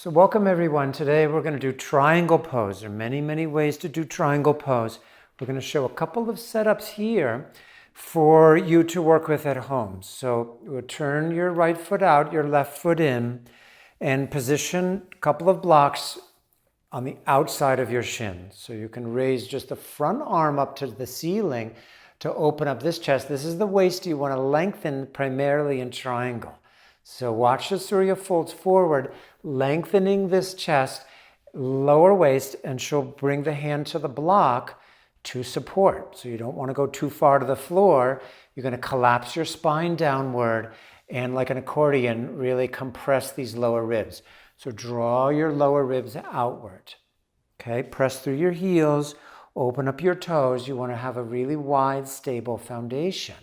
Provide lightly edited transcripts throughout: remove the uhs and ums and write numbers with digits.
So welcome everyone. Today we're going to do triangle pose. There are many, many ways to do triangle pose. We're going to show a couple of setups here for you to work with at home. So we'll turn your right foot out, your left foot in, and position a couple of blocks on the outside of your shin. So you can raise just the front arm up to the ceiling to open up this chest. This is the waist you want to lengthen primarily in triangle. So watch the Surya folds forward, lengthening this chest, lower waist, and she'll bring the hand to the block to support. So you don't want to go too far to the floor. You're going to collapse your spine downward and, like an accordion, really compress these lower ribs. So draw your lower ribs outward. Okay, press through your heels, open up your toes. You want to have a really wide, stable foundation.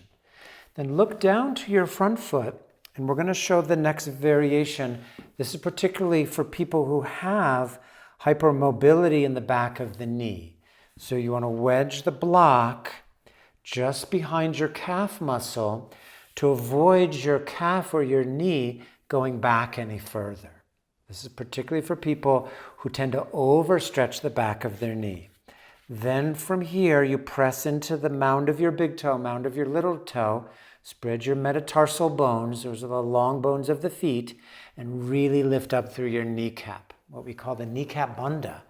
Then look down to your front foot. And we're going to show the next variation. This is particularly for people who have hypermobility in the back of the knee. So you want to wedge the block just behind your calf muscle to avoid your calf or your knee going back any further. This is particularly for people who tend to overstretch the back of their knee. Then from here, you press into the mound of your big toe, mound of your little toe. Spread your metatarsal bones, those are the long bones of the feet, and really lift up through your kneecap, what we call the kneecap bandha.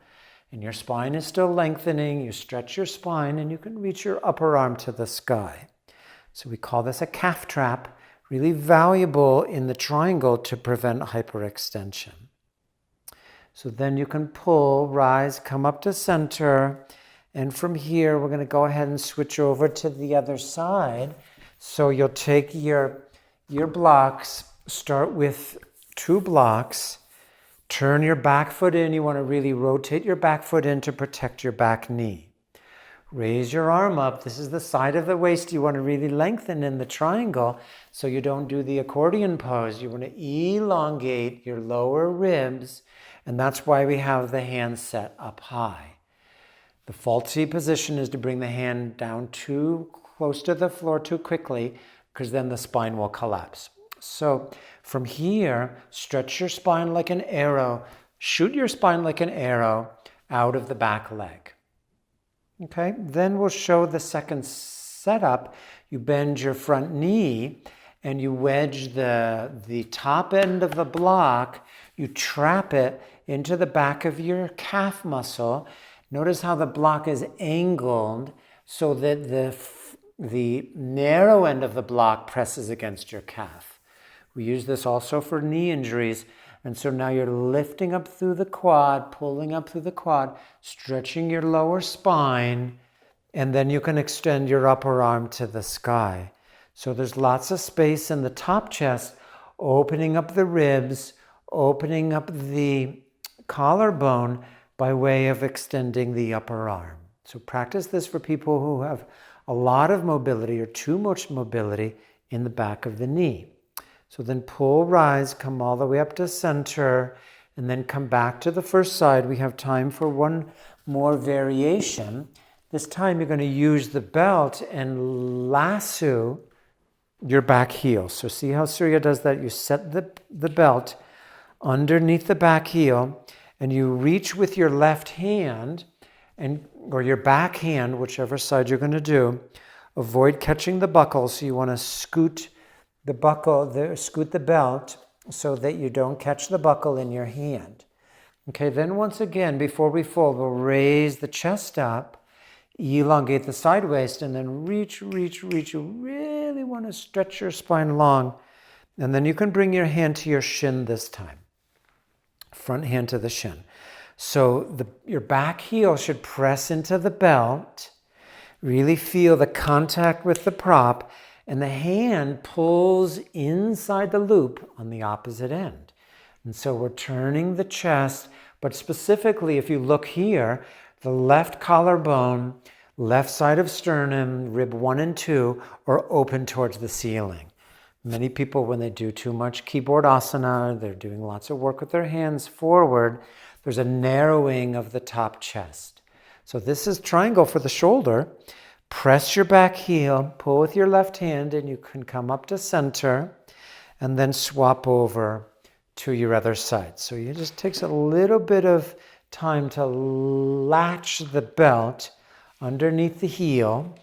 And your spine is still lengthening. You stretch your spine and you can reach your upper arm to the sky. So we call this a calf trap, really valuable in the triangle to prevent hyperextension. So then you can pull, rise, come up to center. And from here, we're going to go ahead and switch over to the other side. So you'll take your blocks, start with 2 blocks, turn your back foot in. You want to really rotate your back foot in to protect your back knee. Raise your arm up. This is the side of the waist you want to really lengthen in the triangle so you don't do the accordion pose. You want to elongate your lower ribs, and that's why we have the hand set up high. The faulty position is to bring the hand down too close to the floor too quickly, because then the spine will collapse. So from here, stretch your spine like an arrow, shoot your spine like an arrow out of the back leg. Okay, then we'll show the second setup. You bend your front knee and you wedge the top end of the block, you trap it into the back of your calf muscle. Notice how the block is angled so that the narrow end of the block presses against your calf. We use this also for knee injuries. And so now you're lifting up through the quad, pulling up through the quad, stretching your lower spine, and then you can extend your upper arm to the sky. So there's lots of space in the top chest, opening up the ribs, opening up the collarbone by way of extending the upper arm. So practice this for people who have a lot of mobility or too much mobility in the back of the knee. So then pull, rise, come all the way up to center, and then come back to the first side. We have time for one more variation. This time you're going to use the belt and lasso your back heel. So see how Surya does that? You set the belt underneath the back heel, and you reach with your left hand or your back hand, whichever side you're going to do. Avoid catching the buckle, so you want to scoot the belt so that you don't catch the buckle in your hand. Okay, then once again, before we fold, we'll raise the chest up, elongate the side waist, and then reach. You really want to stretch your spine long. And then you can bring your hand to your shin this time. Front hand to the shin. So your back heel should press into the belt. Really feel the contact with the prop, and the hand pulls inside the loop on the opposite end. And so we're turning the chest, but specifically if you look here, the left collarbone, left side of sternum, rib 1 and 2 are open towards the ceiling. Many people, when they do too much keyboard asana, they're doing lots of work with their hands forward, there's a narrowing of the top chest. So this is triangle for the shoulder. Press your back heel, pull with your left hand, and you can come up to center, and then swap over to your other side. So it just takes a little bit of time to latch the belt underneath the heel.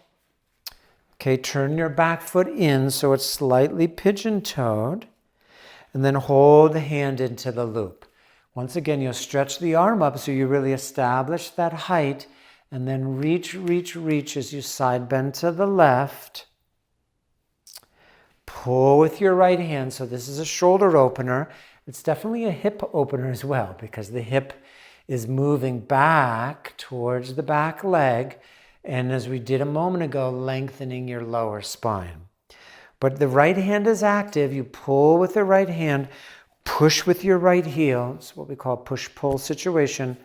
Okay, turn your back foot in so it's slightly pigeon-toed, and then hold the hand into the loop. Once again, you'll stretch the arm up so you really establish that height, and then reach, reach, reach as you side bend to the left. Pull with your right hand. So this is a shoulder opener. It's definitely a hip opener as well, because the hip is moving back towards the back leg. And as we did a moment ago, lengthening your lower spine. But the right hand is active. You pull with the right hand, push with your right heel. It's what we call push-pull situation.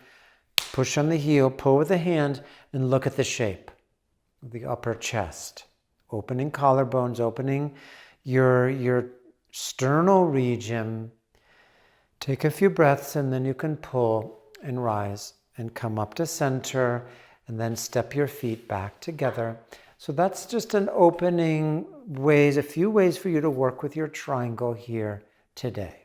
Push on the heel, pull with the hand, and look at the shape of the upper chest. Opening collarbones, opening your sternal region. Take a few breaths, and then you can pull and rise and come up to center, and then step your feet back together. So that's just an opening ways, a few ways for you to work with your triangle here today.